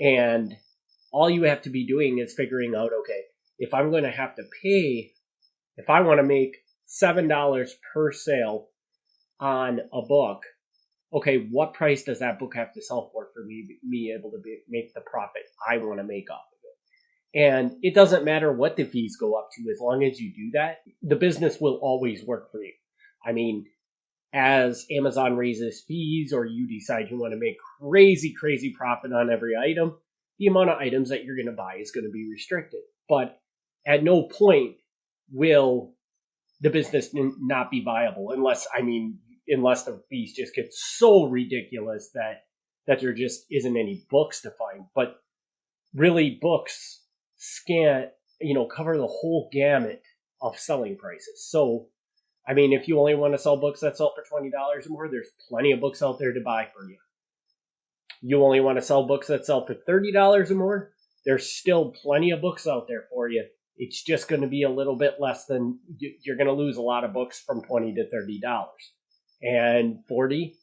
And all you have to be doing is figuring out, okay, if I'm going to have to pay, if I want to make $7 per sale on a book, okay, what price does that book have to sell for me able to make the profit I want to make off of it? And it doesn't matter what the fees go up to, as long as you do that, the business will always work for you. I mean, as Amazon raises fees or you decide you want to make crazy, crazy profit on every item, the amount of items that you're going to buy is going to be restricted. But at no point will the business not be viable unless the fees just get so ridiculous that there just isn't any books to find. But really, books cover the whole gamut of selling prices. So I mean, if you only want to sell books that sell for $20 or more, there's plenty of books out there to buy for you. You only want to sell books that sell for $30 or more, there's still plenty of books out there for you. It's just going to be a little bit less than, you're going to lose a lot of books from $20 to $30. And 40,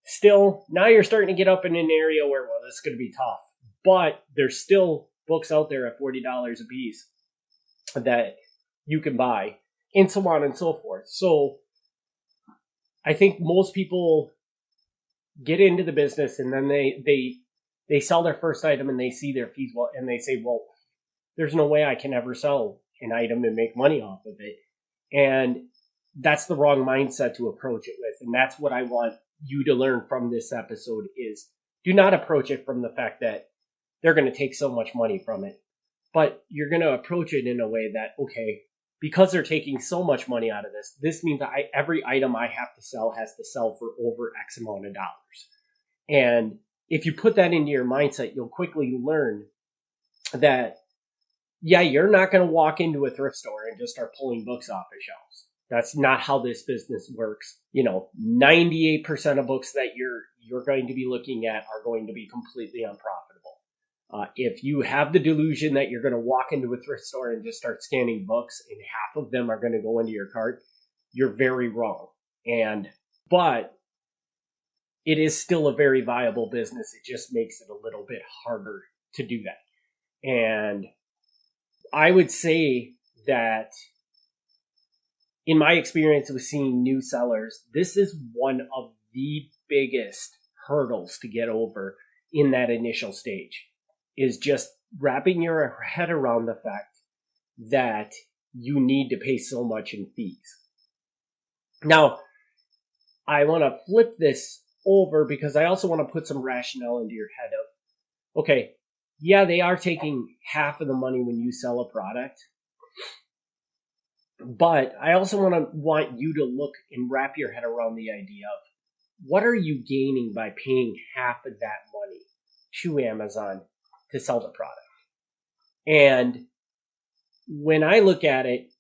still, now you're starting to get up in an area where, well, this is going to be tough. But there's still books out there at $40 a piece that you can buy, and so on and so forth. So I think most people get into the business and then they sell their first item and they see their fees, well, and they say, well, there's no way I can ever sell an item and make money off of it. And that's the wrong mindset to approach it with. And that's what I want you to learn from this episode is, do not approach it from the fact that they're going to take so much money from it. But you're going to approach it in a way that, okay, because they're taking so much money out of this means that every item I have to sell has to sell for over X amount of dollars. And if you put that into your mindset, you'll quickly learn that, yeah, you're not going to walk into a thrift store and just start pulling books off the shelves. That's not how this business works. 98% of books that you're going to be looking at are going to be completely unprofitable. If you have the delusion that you're going to walk into a thrift store and just start scanning books and half of them are going to go into your cart, you're very wrong. But it is still a very viable business. It just makes it a little bit harder to do that. And I would say that in my experience with seeing new sellers, this is one of the biggest hurdles to get over in that initial stage, is just wrapping your head around the fact that you need to pay so much in fees. Now, I want to flip this over because I also want to put some rationale into your head of, okay, yeah, they are taking half of the money when you sell a product, but I also want you to look and wrap your head around the idea of, what are you gaining by paying half of that money to Amazon to sell the product? And when I look at it,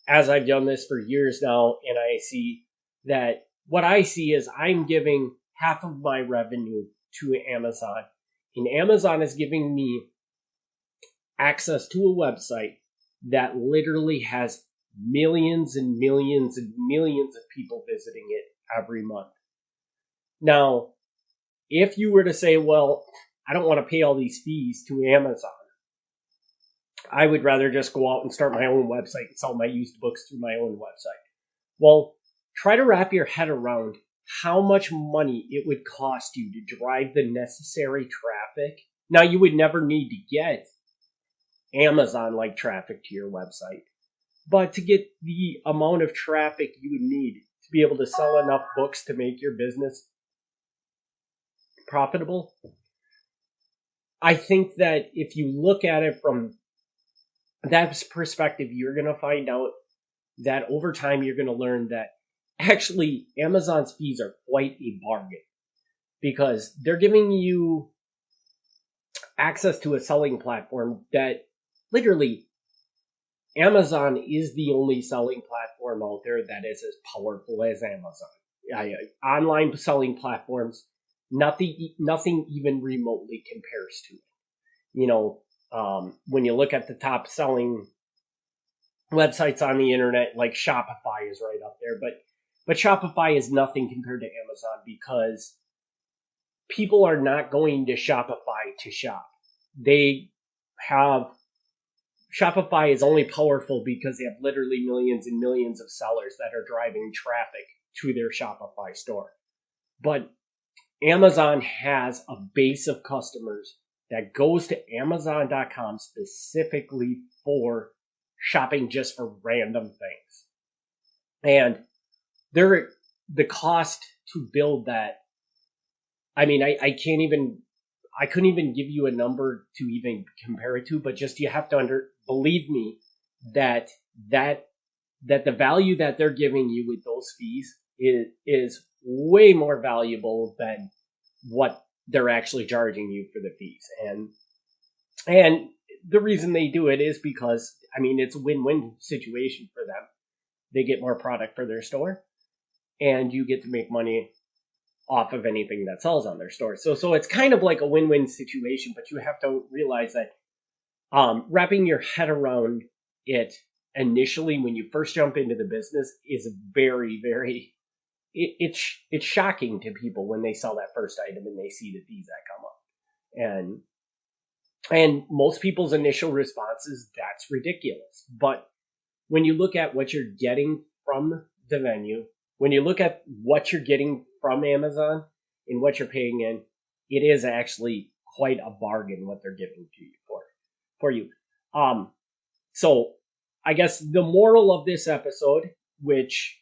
as I've done this for years now, and I see that what I see is I'm giving half of my revenue to Amazon, and Amazon is giving me access to a website that literally has millions and millions and millions of people visiting it every month. Now, if you were to say, well, I don't want to pay all these fees to Amazon, I would rather just go out and start my own website and sell my used books through my own website. Well, try to wrap your head around how much money it would cost you to drive the necessary traffic. Now, you would never need to get Amazon-like traffic to your website, but to get the amount of traffic you would need to be able to sell enough books to make your business profitable, I think that if you look at it from that perspective, you're going to find out that over time you're going to learn that actually Amazon's fees are quite a bargain, because they're giving you access to a selling platform that literally Amazon is the only selling platform out there that is as powerful as Amazon. Online selling platforms, nothing even remotely compares to it. When you look at the top selling websites on the internet, like Shopify is right up there, but Shopify is nothing compared to Amazon, because people are not going to Shopify to shop. They have Shopify is only powerful because they have literally millions and millions of sellers that are driving traffic to their Shopify store. But Amazon has a base of customers that goes to Amazon.com specifically for shopping just for random things. And the cost to build that, I mean, I couldn't even give you a number to even compare it to, but just you have to believe me that the value that they're giving you with those fees is way more valuable than what they're actually charging you for the fees. And the reason they do it is because, I mean, it's a win-win situation for them. They get more product for their store, and you get to make money off of anything that sells on their store. So it's kind of like a win-win situation, but you have to realize that wrapping your head around it initially when you first jump into the business is very, very, it's shocking to people when they sell that first item and they see the fees that come up. And most people's initial response is, that's ridiculous. But when you look at what you're getting from the venue, when you look at what you're getting from Amazon and what you're paying in, it is actually quite a bargain what they're giving to you for you. So I guess the moral of this episode, which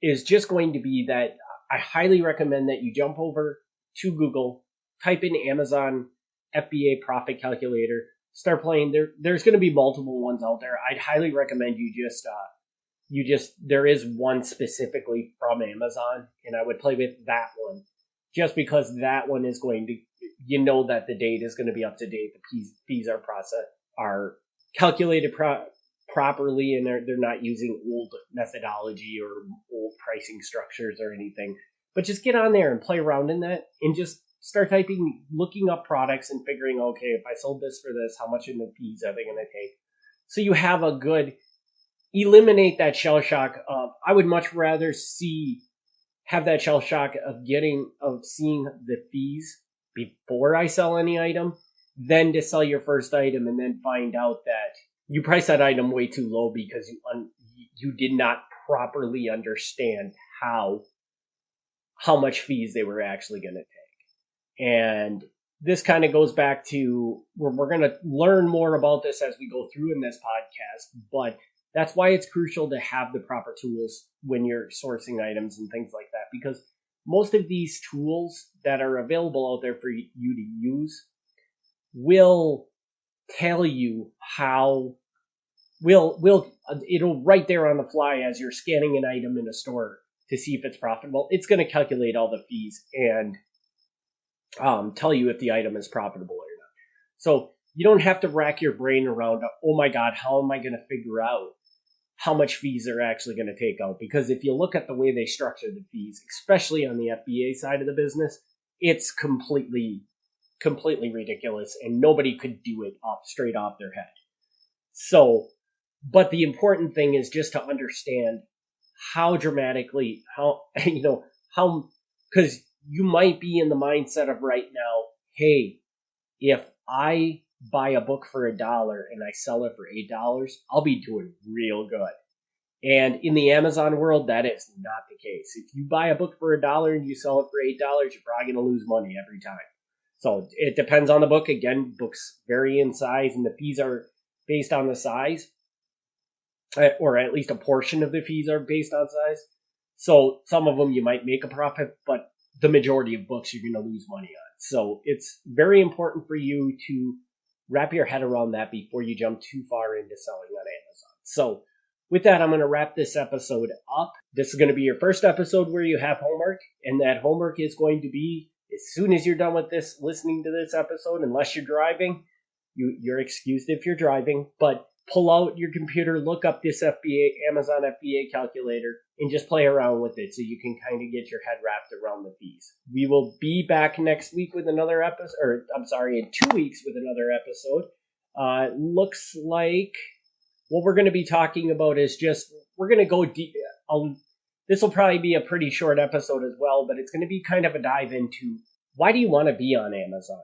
is just going to be that I highly recommend that you jump over to Google, type in Amazon FBA profit calculator, start playing. There's going to be multiple ones out there. I'd highly recommend you just there is one specifically from Amazon, and I would play with that one just because that one is going to, you know, that the data is going to be up to date. The fees are calculated properly, and they're not using old methodology or old pricing structures or anything. But just get on there and play around in that, and just start looking up products and figuring, okay, if I sold this for this, how much in the fees are they going to take? So you have eliminate that shell shock of, I would much rather have that shell shock of seeing the fees before I sell any item than to sell your first item and then find out that you priced that item way too low because you did not properly understand how much fees they were actually going to take. And this kind of goes back to, we're going to learn more about this as we go through in this podcast, but that's why it's crucial to have the proper tools when you're sourcing items and things like that, because most of these tools that are available out there for you to use will tell you it'll right there on the fly as you're scanning an item in a store to see if it's profitable. It's going to calculate all the fees and tell you if the item is profitable or not. So you don't have to rack your brain around, oh my God, how am I going to figure out how much fees they're actually going to take out? Because if you look at the way they structure the fees, especially on the FBA side of the business, it's completely ridiculous, and nobody could do it straight off their head. So, but the important thing is just to understand because you might be in the mindset of right now, hey, if I buy a book for $1 and I sell it for $8, I'll be doing real good. And in the Amazon world, that is not the case. If you buy a book for $1 and you sell it for $8, you're probably going to lose money every time. So it depends on the book. Again, books vary in size, and the fees are based on the size, or at least a portion of the fees are based on size. So some of them you might make a profit, but the majority of books you're going to lose money on. So it's very important for you to wrap your head around that before you jump too far into selling on Amazon. So with that, I'm going to wrap this episode up. This is going to be your first episode where you have homework, and that homework is going to be, as soon as you're done with this, listening to this episode, unless you're driving, you're excused if you're driving, but pull out your computer, look up this Amazon FBA calculator, and just play around with it so you can kind of get your head wrapped around the fees. We will be back next week with another episode, in 2 weeks with another episode. Looks like what we're going to be talking about is we're going to go deep. This will probably be a pretty short episode as well, but it's going to be kind of a dive into why do you want to be on Amazon?